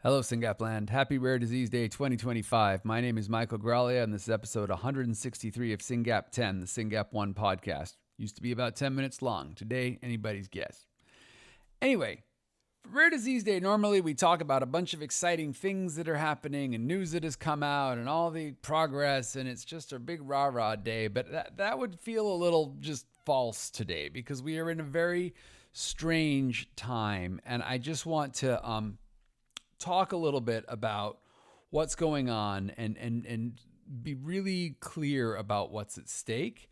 Hello, Singapland. Happy Rare Disease Day 2025. My name is Michael Graglia, and this is episode 163 of Singap 10, the Singap 1 podcast. Used to be about 10 minutes long. Today, anybody's guess. Anyway, for Rare Disease Day, normally we talk about a bunch of exciting things that are happening and news that has come out and all the progress, and it's just a big rah-rah day. But that would feel a little just false today because we are in a very strange time, and I just want to talk a little bit about what's going on and be really clear about what's at stake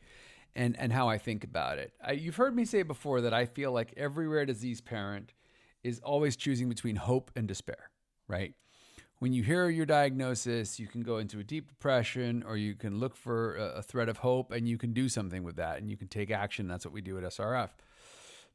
and how I think about it. You've heard me say before that I feel like every rare disease parent is always choosing between hope and despair, right? When you hear your diagnosis, you can go into a deep depression or you can look for a thread of hope and you can do something with that and you can take action. That's what we do at SRF.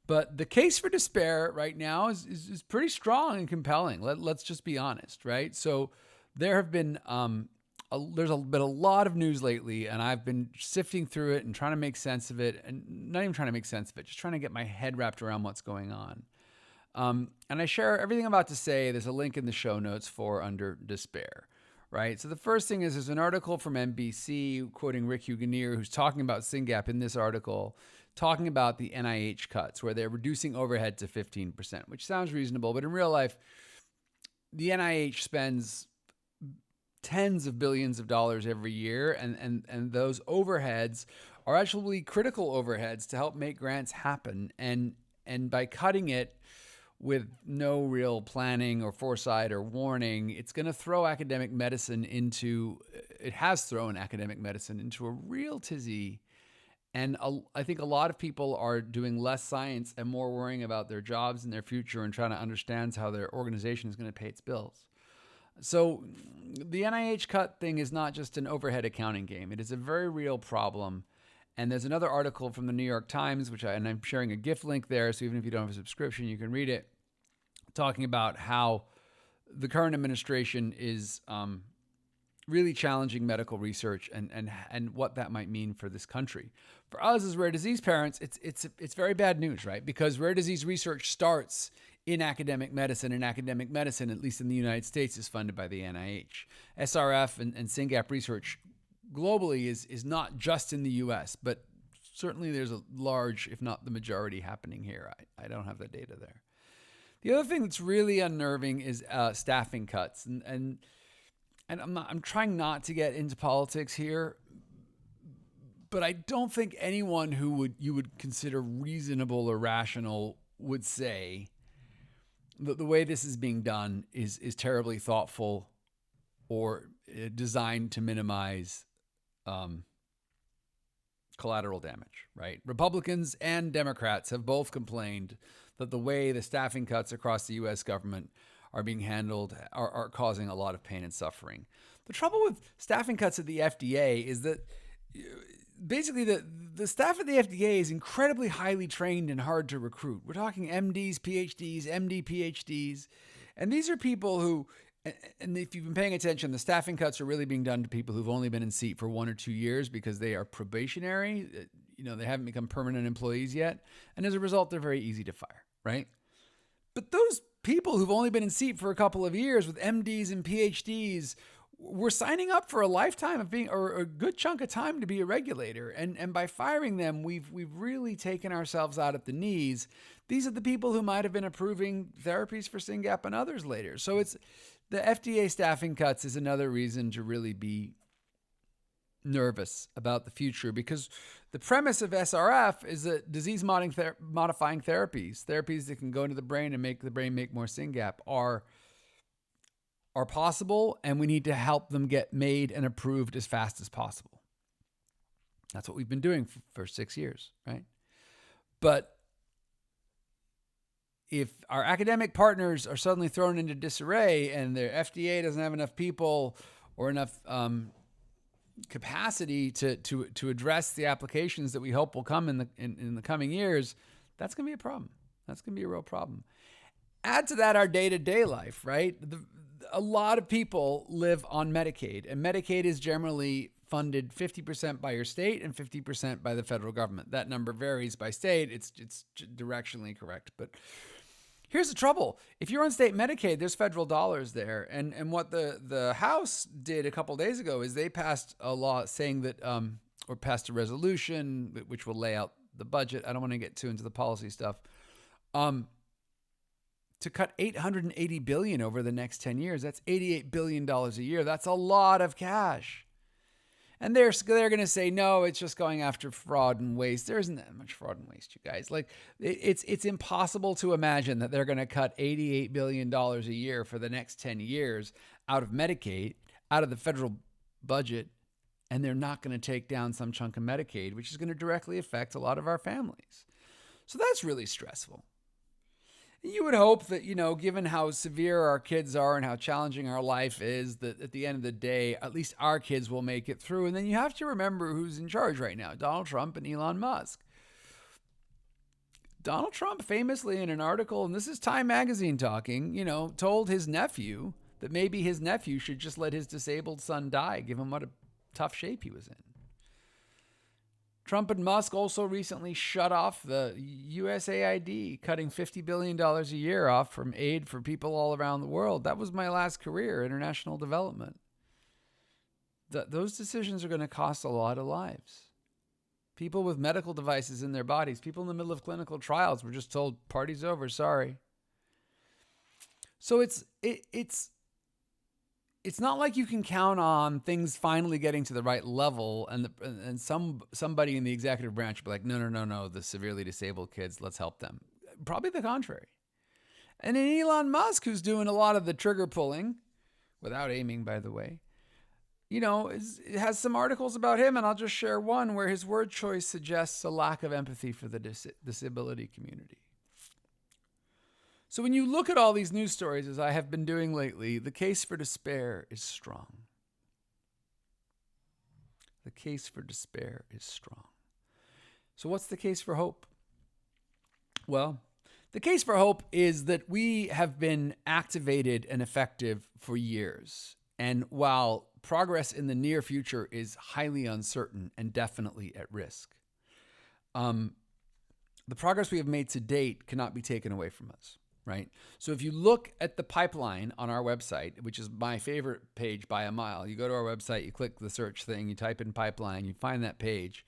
But the case for despair right now is pretty strong and compelling. Let's just be honest, right? So there have been there's been a lot of news lately, and I've been sifting through it and trying to make sense of it, and not even trying to make sense of it, just trying to get my head wrapped around what's going on. And I share everything I'm about to say. There's a link in the show notes for under despair. Right. So the first thing is there's an article from NBC quoting Rick Huganier, who's talking about SINGAP in this article, talking about the NIH cuts where they're reducing overhead to 15%, which sounds reasonable. But in real life, the NIH spends tens of billions of dollars every year. And those overheads are actually critical overheads to help make grants happen. And by cutting it, with no real planning or foresight or warning, it's going to throw academic medicine into, it has thrown academic medicine into a real tizzy. And I think a lot of people are doing less science and more worrying about their jobs and their future and trying to understand how their organization is going to pay its bills. So the NIH cut thing is not just an overhead accounting game. It is a very real problem. And there's another article from the New York Times, and I'm sharing a GIF link there, so even if you don't have a subscription, you can read it, talking about how the current administration is really challenging medical research and what that might mean for this country. For us as rare disease parents, it's very bad news, right? Because rare disease research starts in academic medicine, and academic medicine, at least in the United States, is funded by the NIH. SRF and SINGAP research globally is not just in the US, but certainly there's a large, if not the majority, happening here. I don't have the data there. The other thing that's really unnerving is staffing cuts, and I'm trying not to get into politics here, but I don't think anyone who you would consider reasonable or rational would say that the way this is being done is terribly thoughtful or designed to minimize collateral damage, right? Republicans and Democrats have both complained that the way the staffing cuts across the U.S. government are being handled are causing a lot of pain and suffering. The trouble with staffing cuts at the FDA is that basically the staff at the FDA is incredibly highly trained and hard to recruit. We're talking MDs, PhDs, MD, PhDs, and these are people who, and if you've been paying attention, the staffing cuts are really being done to people who've only been in seat for 1 or 2 years because they are probationary. They haven't become permanent employees yet. And as a result, they're very easy to fire, right? But those people who've only been in seat for a couple of years with MDs and PhDs were signing up for a lifetime of being, or a good chunk of time to be a regulator. And by firing them, we've really taken ourselves out at the knees. These are the people who might have been approving therapies for SINGAP and others later. So it's the FDA staffing cuts is another reason to really be nervous about the future, because the premise of SRF is that disease-modifying therapies that can go into the brain and make the brain make more SINGAP are possible, and we need to help them get made and approved as fast as possible. That's what we've been doing for 6 years, right? But if our academic partners are suddenly thrown into disarray and their FDA doesn't have enough people or enough capacity to address the applications that we hope will come in the coming years, that's going to be a problem. That's going to be a real problem. Add to that our day-to-day life, right? A lot of people live on Medicaid, and Medicaid is generally funded 50% by your state and 50% by the federal government. That number varies by state. It's directionally correct, but Here's the trouble. If you're on state Medicaid, there's federal dollars there. And what the House did a couple days ago is they passed a law saying that, or passed a resolution, which will lay out the budget. I don't want to get too into the policy stuff. To cut $880 billion over the next 10 years. That's $88 billion a year. That's a lot of cash. And they're going to say, no, it's just going after fraud and waste. There isn't that much fraud and waste, you guys. Like, it's impossible to imagine that they're going to cut $88 billion a year for the next 10 years out of Medicaid, out of the federal budget, and they're not going to take down some chunk of Medicaid, which is going to directly affect a lot of our families. So that's really stressful. You would hope that, given how severe our kids are and how challenging our life is, that at the end of the day, at least our kids will make it through. And then you have to remember who's in charge right now, Donald Trump and Elon Musk. Donald Trump famously in an article, and this is Time Magazine talking, told his nephew that maybe his nephew should just let his disabled son die, given what a tough shape he was in. Trump and Musk also recently shut off the USAID, cutting $50 billion a year off from aid for people all around the world. That was my last career, international development. Those decisions are going to cost a lot of lives. People with medical devices in their bodies, people in the middle of clinical trials were just told, party's over, sorry. So it's not like you can count on things finally getting to the right level and somebody in the executive branch will be like, no, the severely disabled kids, let's help them. Probably the contrary. And then Elon Musk, who's doing a lot of the trigger pulling, without aiming, by the way, it has some articles about him, and I'll just share one where his word choice suggests a lack of empathy for the disability community. So when you look at all these news stories, as I have been doing lately, the case for despair is strong. The case for despair is strong. So what's the case for hope? Well, the case for hope is that we have been activated and effective for years. And while progress in the near future is highly uncertain and definitely at risk, the progress we have made to date cannot be taken away from us. Right? So if you look at the pipeline on our website, which is my favorite page by a mile, you go to our website, you click the search thing, you type in pipeline, you find that page,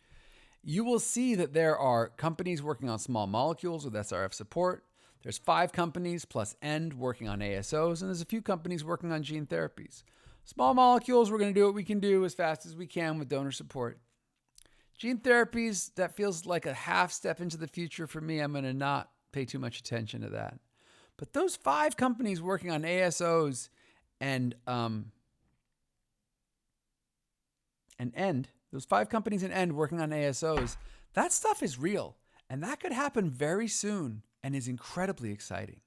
you will see that there are companies working on small molecules with SRF support. There's 5 companies plus END working on ASOs, and there's a few companies working on gene therapies. Small molecules, we're going to do what we can do as fast as we can with donor support. Gene therapies, that feels like a half step into the future for me. I'm going to not pay too much attention to that. But those 5 companies working on ASOs and END, those 5 companies in END working on ASOs, that stuff is real. And that could happen very soon and is incredibly exciting.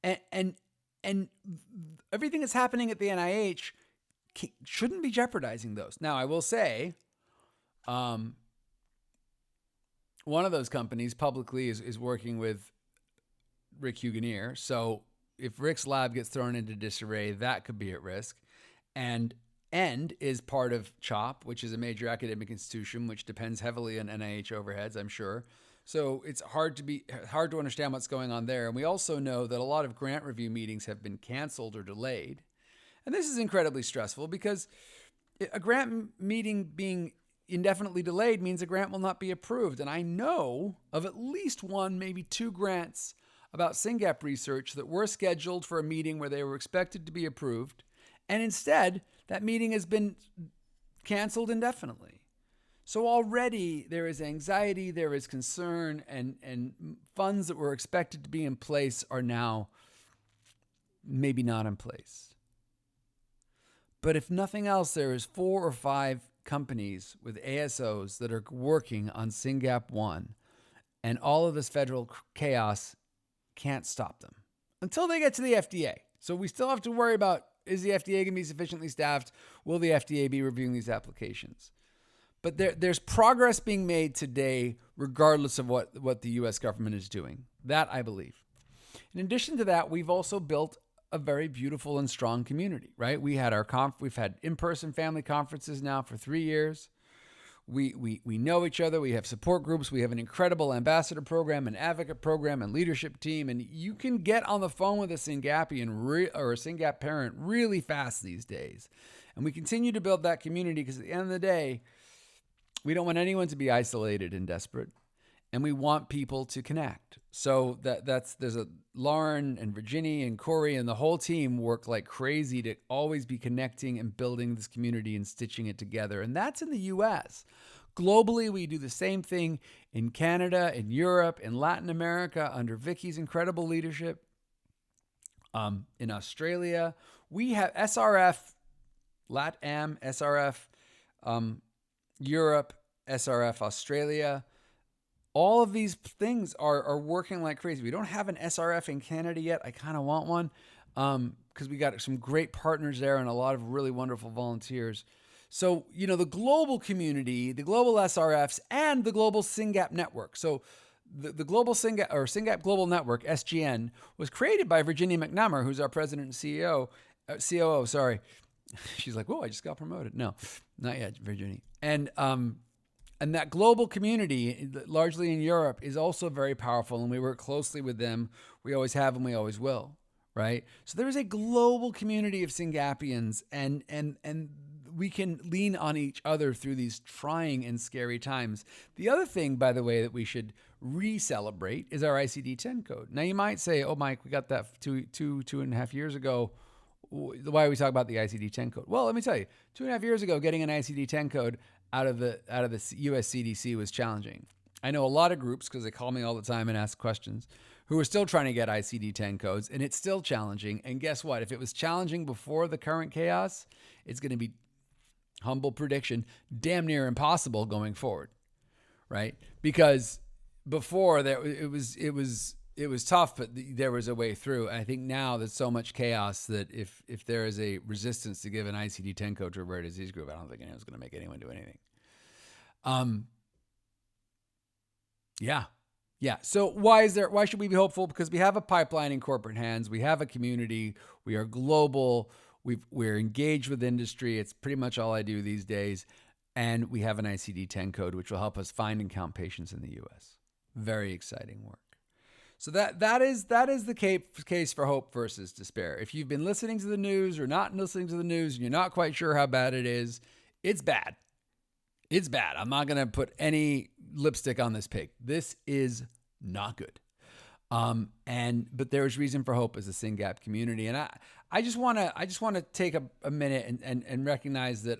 And everything that's happening at the NIH shouldn't be jeopardizing those. Now, I will say, one of those companies publicly is working with Rick Huganier. So if Rick's lab gets thrown into disarray, that could be at risk. And END is part of CHOP, which is a major academic institution, which depends heavily on NIH overheads, I'm sure. So it's hard to understand what's going on there. And we also know that a lot of grant review meetings have been canceled or delayed. And this is incredibly stressful because a grant meeting being indefinitely delayed means a grant will not be approved. And I know of at least 1, maybe 2 grants about SYNGAP research that were scheduled for a meeting where they were expected to be approved. And instead, that meeting has been canceled indefinitely. So already there is anxiety, there is concern, and funds that were expected to be in place are now maybe not in place. But if nothing else, there is 4 or 5 companies with ASOs that are working on SYNGAP 1, and all of this federal chaos can't stop them until they get to the FDA. So we still have to worry about, is the FDA going to be sufficiently staffed? Will the FDA be reviewing these applications? But there's progress being made today, regardless of what the U.S. government is doing. That I believe. In addition to that, we've also built a very beautiful and strong community, right? We've had in-person family conferences now for 3 years. We know each other. We have support groups. We have an incredible ambassador program, an advocate program, and leadership team. And you can get on the phone with a Syngapian or a Syngap parent really fast these days. And we continue to build that community because at the end of the day, we don't want anyone to be isolated and desperate. And we want people to connect. So there's Lauren and Virginie and Corey and the whole team work like crazy to always be connecting and building this community and stitching it together. And that's in the US. Globally, we do the same thing in Canada, in Europe, in Latin America under Vicky's incredible leadership. In Australia, we have SRF, LATAM, SRF, Europe, SRF, Australia. All of these things are working like crazy. We don't have an SRF in Canada yet. I kind of want one because we got some great partners there and a lot of really wonderful volunteers. So, the global community, the global SRFs, and the global Syngap network. So the global Syngap Global Network, SGN, was created by Virginie McNamara, who's our president and COO, sorry. She's like, whoa, I just got promoted. No, not yet, Virginie. And that global community, largely in Europe, is also very powerful, and we work closely with them. We always have, and we always will, right? So there is a global community of Syngapians, and we can lean on each other through these trying and scary times. The other thing, by the way, that we should re-celebrate is our ICD-10 code. Now, you might say, oh, Mike, we got that two and a half years ago. Why are we talking about the ICD-10 code? Well, let me tell you, 2.5 years ago, getting an ICD-10 code out of the US CDC was challenging. I know a lot of groups, because they call me all the time and ask questions, who are still trying to get ICD-10 codes, and it's still challenging. And guess what? If it was challenging before the current chaos, it's going to be, humble prediction, damn near impossible going forward, right? Because before it was tough, but there was a way through. I think now there's so much chaos that if there is a resistance to give an ICD-10 code to a rare disease group, I don't think anyone's going to make anyone do anything. Yeah. So why should we be hopeful? Because we have a pipeline in corporate hands. We have a community. We are global. We're engaged with industry. It's pretty much all I do these days. And we have an ICD-10 code, which will help us find and count patients in the U.S. Very exciting work. So that is the case for hope versus despair. If you've been listening to the news or not listening to the news and you're not quite sure how bad it is, it's bad. It's bad. I'm not going to put any lipstick on this pig. This is not good. But there's reason for hope as a Syngap community. And I just want to take a minute and recognize that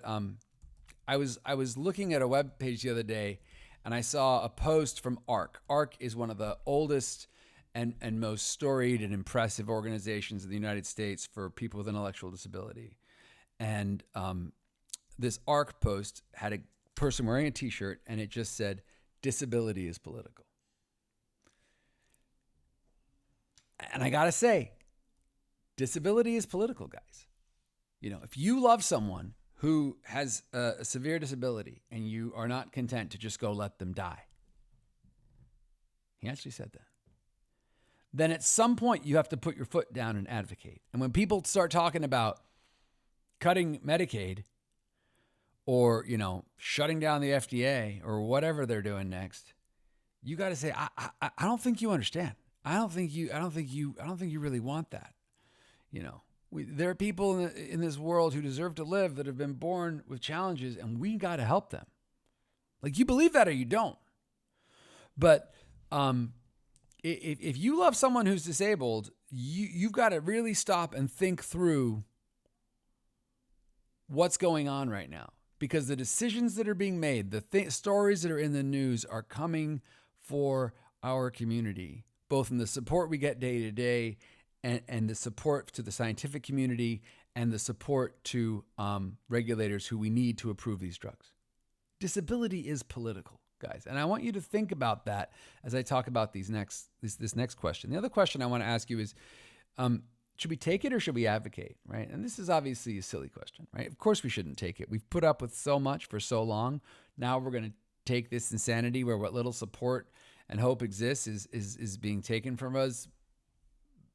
I was looking at a web page the other day and I saw a post from ARC. ARC is one of the oldest and most storied and impressive organizations in the United States for people with intellectual disability. And this ARC post had a person wearing a t-shirt and it just said, "Disability is political." And I got to say, disability is political, guys. If you love someone who has a severe disability and you are not content to just go let them die, he actually said that, then at some point you have to put your foot down and advocate. And when people start talking about cutting Medicaid or, shutting down the FDA or whatever they're doing next, you got to say, I don't think you understand. I don't think you really want that. There are people in this world who deserve to live that have been born with challenges, and we got to help them. Like, you believe that or you don't. But if you love someone who's disabled, you've got to really stop and think through what's going on right now, because the decisions that are being made, the stories that are in the news are coming for our community, both in the support we get day to day and the support to the scientific community and the support to regulators who we need to approve these drugs. Disability is political, guys. And I want you to think about that as I talk about this next question. The other question I want to ask you is, should we take it or should we advocate, right? And this is obviously a silly question, right? Of course we shouldn't take it. We've put up with so much for so long. Now we're going to take this insanity where what little support and hope exists is being taken from us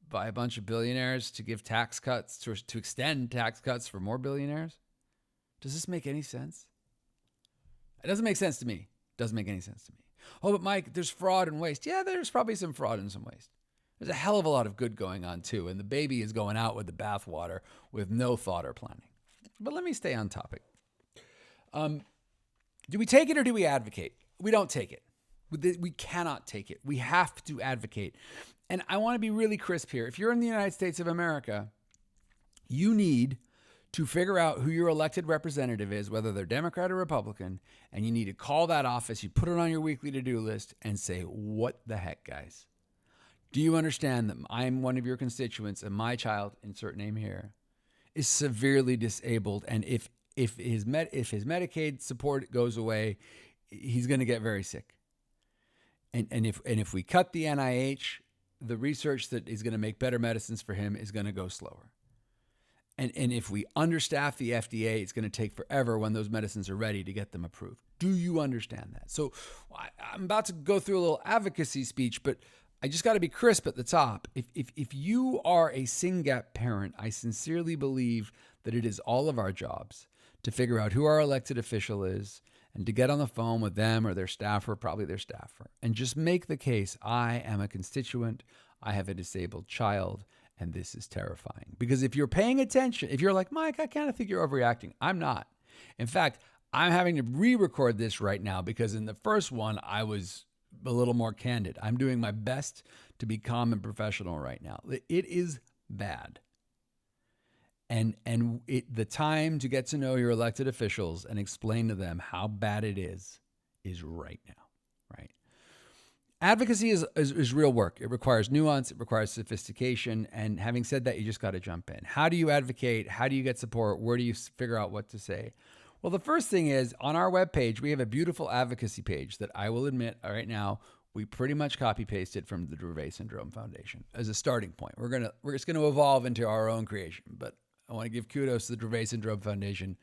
by a bunch of billionaires to give tax cuts, to extend tax cuts for more billionaires. Does this make any sense? It doesn't make sense to me. Doesn't make any sense to me. Oh, but Mike, there's fraud and waste. Yeah, there's probably some fraud and some waste. There's a hell of a lot of good going on too, and the baby is going out with the bathwater with no thought or planning. But let me stay on topic. Do we take it or do we advocate? We don't take it. We cannot take it. We have to advocate. And I want to be really crisp here. If you're in the United States of America, you need to figure out who your elected representative is, whether they're Democrat or Republican, and you need to call that office. You put it on your weekly to-do list and say, what the heck, guys? Do you understand that I'm one of your constituents and my child, insert name here, is severely disabled, and if his Medicaid support goes away, he's going to get very sick. And if we cut the NIH, the research that is going to make better medicines for him is going to go slower. And if we understaff the FDA, it's going to take forever when those medicines are ready to get them approved. Do you understand that? So I'm about to go through a little advocacy speech, but I just got to be crisp at the top. If you are a SINGAP parent, I sincerely believe that it is all of our jobs to figure out who our elected official is and to get on the phone with them or their staffer, probably their staffer, and just make the case, I am a constituent, I have a disabled child, and this is terrifying. Because if you're paying attention, if you're like, Mike, I kind of think you're overreacting. I'm not. In fact, I'm having to re-record this right now because in the first one, I was a little more candid. I'm doing my best to be calm and professional right now. It is bad. And the time to get to know your elected officials and explain to them how bad it is right now, right? Advocacy is real work. It requires nuance. It requires sophistication. And having said that, you just got to jump in. How do you advocate? How do you get support? Where do you figure out what to say? Well, the first thing is on our webpage, we have a beautiful advocacy page that I will admit right now, we pretty much copy pasted from the Dravet Syndrome Foundation as a starting point. We're just going to evolve into our own creation, but I want to give kudos to the Dravet Syndrome Foundation.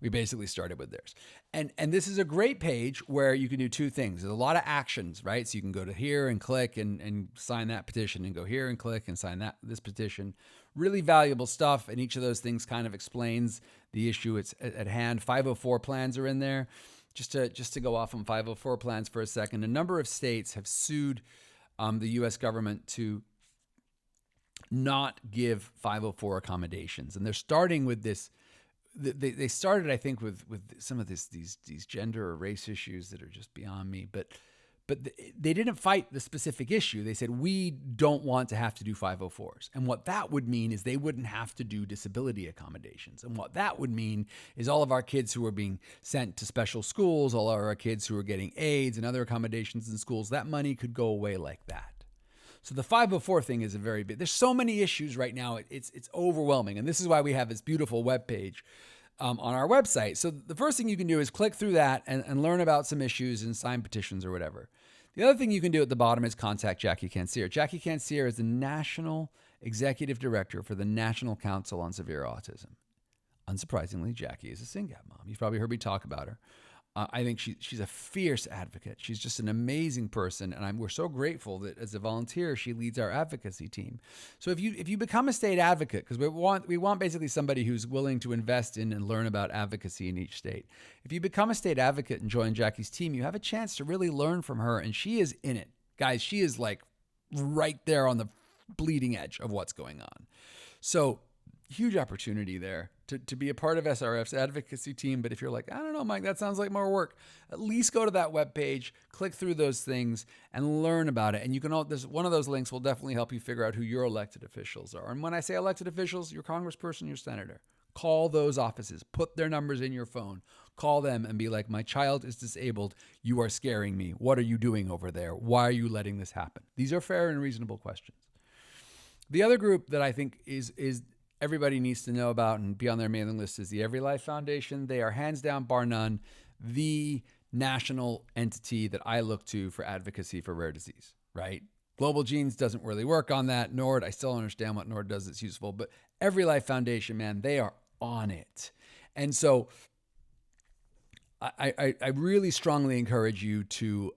We basically started with theirs. And this is a great page where you can do two things. There's a lot of actions, right? So you can go to here and click and sign that petition and go here and click and sign this petition. Really valuable stuff. And each of those things kind of explains the issue it's at hand. 504 plans are in there. Just to go off on 504 plans for a second, a number of states have sued the U.S. government to not give 504 accommodations. And they're starting with this. They started, I think, with some of these gender or race issues that are just beyond me. But they didn't fight the specific issue. They said, we don't want to have to do 504s. And what that would mean is they wouldn't have to do disability accommodations. And what that would mean is all of our kids who are being sent to special schools, all of our kids who are getting aids and other accommodations in schools, that money could go away like that. So the 504 thing is a very big, there's so many issues right now. It's overwhelming. And this is why we have this beautiful webpage on our website. So the first thing you can do is click through that and learn about some issues and sign petitions or whatever. The other thing you can do at the bottom is contact Jackie Cansear. Jackie Cansear is the National Executive Director for the National Council on Severe Autism. Unsurprisingly, Jackie is a SINGAP mom. You've probably heard me talk about her. I think she's a fierce advocate. She's just an amazing person, and we're so grateful that as a volunteer, she leads our advocacy team. So if you become a state advocate, because we want basically somebody who's willing to invest in and learn about advocacy in each state. If you become a state advocate and join Jackie's team, you have a chance to really learn from her, and she is in it. Guys, she is like right there on the bleeding edge of what's going on. So huge opportunity there to be a part of SRF's advocacy team. But if you're like, I don't know, Mike, that sounds like more work, at least go to that webpage, click through those things and learn about it. And you can there's one of those links will definitely help you figure out who your elected officials are. And when I say elected officials, your congressperson, your senator, call those offices, put their numbers in your phone, call them and be like, my child is disabled. You are scaring me. What are you doing over there? Why are you letting this happen? These are fair and reasonable questions. The other group that I think is everybody needs to know about and be on their mailing list is the Every Life Foundation. They are hands down, bar none, the national entity that I look to for advocacy for rare disease, right? Global Genes doesn't really work on that. NORD, I still don't understand what NORD does that's useful, but Every Life Foundation, man, they are on it. And so I really strongly encourage you to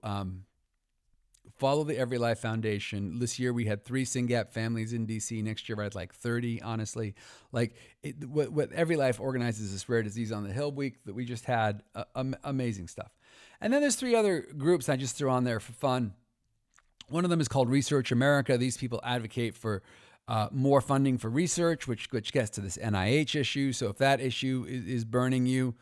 follow the Every Life Foundation. This year we had 3 SINGAP families in DC. Next year I had like 30, honestly. Like what Every Life organizes this Rare Disease on the Hill week that we just had. Amazing stuff. And then there's 3 other groups I just threw on there for fun. One of them is called Research America. These people advocate for more funding for research, which gets to this NIH issue. So if that issue is burning you,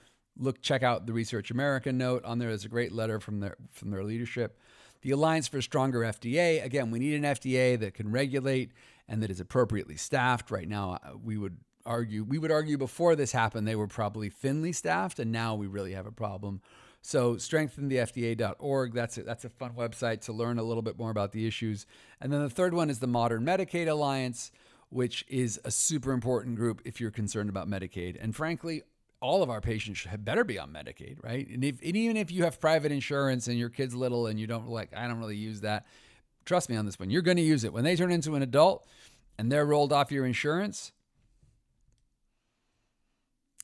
check out the Research America note on there. There's a great letter from their leadership. The Alliance for Stronger FDA. Again, we need an FDA that can regulate and that is appropriately staffed. Right now, we would argue before this happened, they were probably thinly staffed, and now we really have a problem. So strengthenthefda.org. That's a fun website to learn a little bit more about the issues. And then the third one is the Modern Medicaid Alliance, which is a super important group if you're concerned about Medicaid. And frankly, all of our patients should better be on Medicaid, right? And even if you have private insurance and your kid's little and you don't I don't really use that, trust me on this one, you're going to use it. When they turn into an adult and they're rolled off your insurance,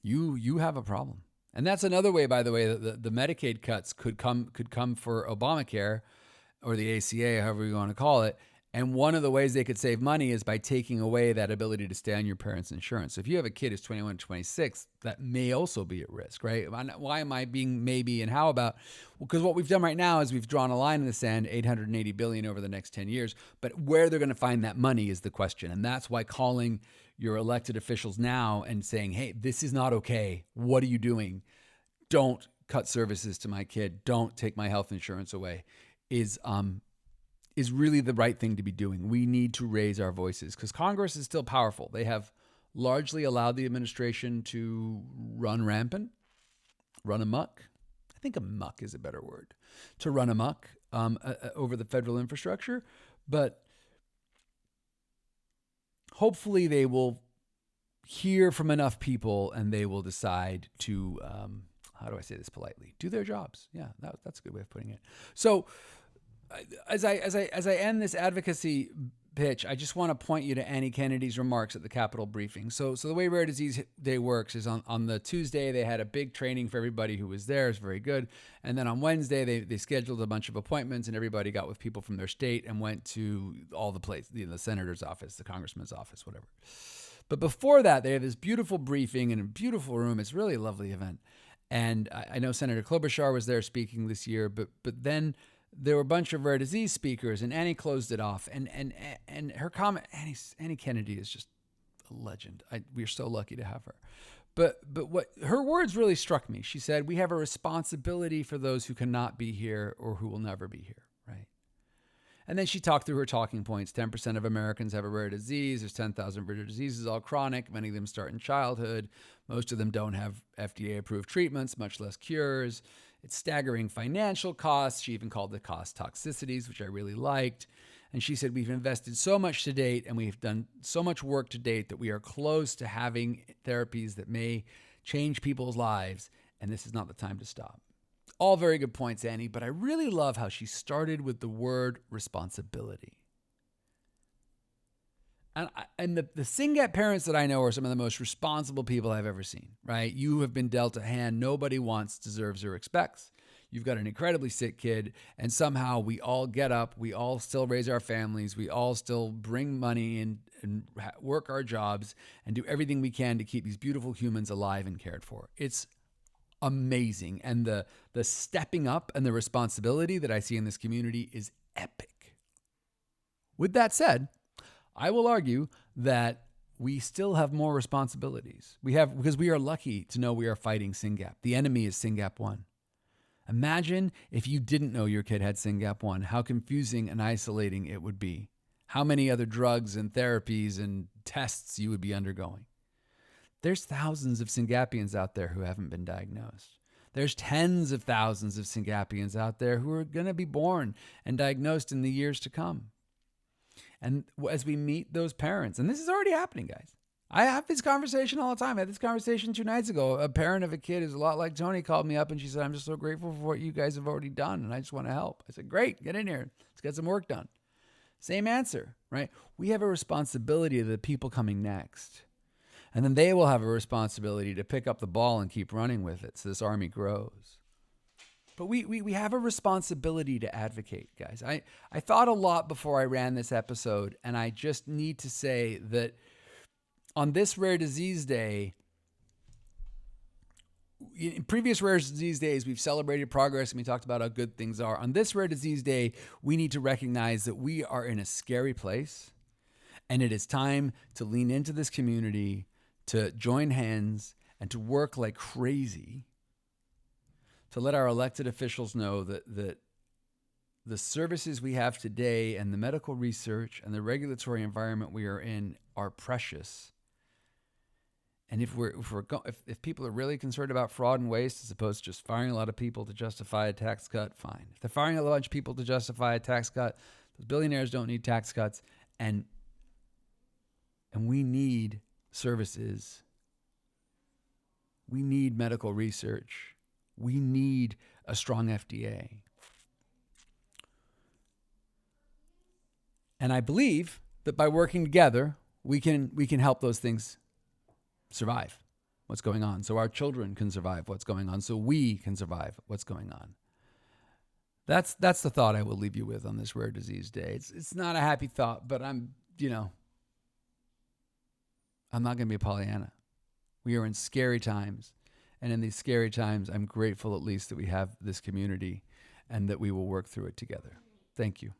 you have a problem. And that's another way, by the way, that the Medicaid cuts could come for Obamacare or the ACA, however you want to call it. And one of the ways they could save money is by taking away that ability to stay on your parents' insurance. So if you have a kid who's 21, 26, that may also be at risk, right? Why am I being maybe and how about? Well, because what we've done right now is we've drawn a line in the sand, $880 billion over the next 10 years. But where they're going to find that money is the question. And that's why calling your elected officials now and saying, hey, this is not okay. What are you doing? Don't cut services to my kid. Don't take my health insurance away is really the right thing to be doing. We need to raise our voices because Congress is still powerful. They have largely allowed the administration to run rampant, run amok. I think amok is a better word, to run amok over the federal infrastructure. But hopefully they will hear from enough people and they will decide to, how do I say this politely? Do their jobs. Yeah, that's a good way of putting it. So as I end this advocacy pitch, I just want to point you to Annie Kennedy's remarks at the Capitol briefing. So the way Rare Disease Day works is on the Tuesday, they had a big training for everybody who was there. It's very good. And then on Wednesday, they scheduled a bunch of appointments and everybody got with people from their state and went to all the places, the senator's office, the congressman's office, whatever. But before that, they have this beautiful briefing in a beautiful room. It's really a lovely event. And I know Senator Klobuchar was there speaking this year, but then there were a bunch of rare disease speakers, and Annie closed it off. And her comment, Annie Kennedy is just a legend. We're so lucky to have her. But what her words really struck me. She said, "We have a responsibility for those who cannot be here or who will never be here." Right. And then she talked through her talking points. 10% of Americans have a rare disease. There's 10,000 rare diseases, all chronic. Many of them start in childhood. Most of them don't have FDA-approved treatments, much less cures. It's staggering financial costs. She even called the cost toxicities, which I really liked. And she said, we've invested so much to date and we've done so much work to date that we are close to having therapies that may change people's lives. And this is not the time to stop. All very good points, Annie, but I really love how she started with the word responsibility. And the SINGAP parents that I know are some of the most responsible people I've ever seen, right? You have been dealt a hand nobody wants, deserves, or expects. You've got an incredibly sick kid, and somehow we all get up, we all still raise our families, we all still bring money in and work our jobs and do everything we can to keep these beautiful humans alive and cared for. It's amazing. And the stepping up and the responsibility that I see in this community is epic. With that said, I will argue that we still have more responsibilities. Because we are lucky to know we are fighting SINGAP. The enemy is SINGAP 1. Imagine if you didn't know your kid had SINGAP 1, how confusing and isolating it would be. How many other drugs and therapies and tests you would be undergoing. There's thousands of SINGAPians out there who haven't been diagnosed. There's tens of thousands of SINGAPians out there who are going to be born and diagnosed in the years to come. And as we meet those parents, and this is already happening, guys. I have this conversation all the time. I had this conversation 2 nights ago. A parent of a kid who's a lot like Tony called me up and she said, I'm just so grateful for what you guys have already done. And I just want to help. I said, great, get in here. Let's get some work done. Same answer, right? We have a responsibility to the people coming next. And then they will have a responsibility to pick up the ball and keep running with it so this army grows. But we have a responsibility to advocate, guys. I thought a lot before I ran this episode, and I just need to say that on this Rare Disease Day, in previous rare disease days, we've celebrated progress and we talked about how good things are. On this rare disease day, we need to recognize that we are in a scary place, and it is time to lean into this community, to join hands, and to work like crazy to let our elected officials know that the services we have today and the medical research and the regulatory environment we are in are precious. And if people are really concerned about fraud and waste, as opposed to just firing a lot of people to justify a tax cut, fine. If they're firing a bunch of people to justify a tax cut, those billionaires don't need tax cuts, and we need services. We need medical research. We need a strong FDA. And I believe that by working together, we can help those things survive what's going on. So our children can survive what's going on. So we can survive what's going on. That's the thought I will leave you with on this rare disease day. It's not a happy thought, but I'm not going to be a Pollyanna. We are in scary times. And in these scary times, I'm grateful at least that we have this community and that we will work through it together. Thank you.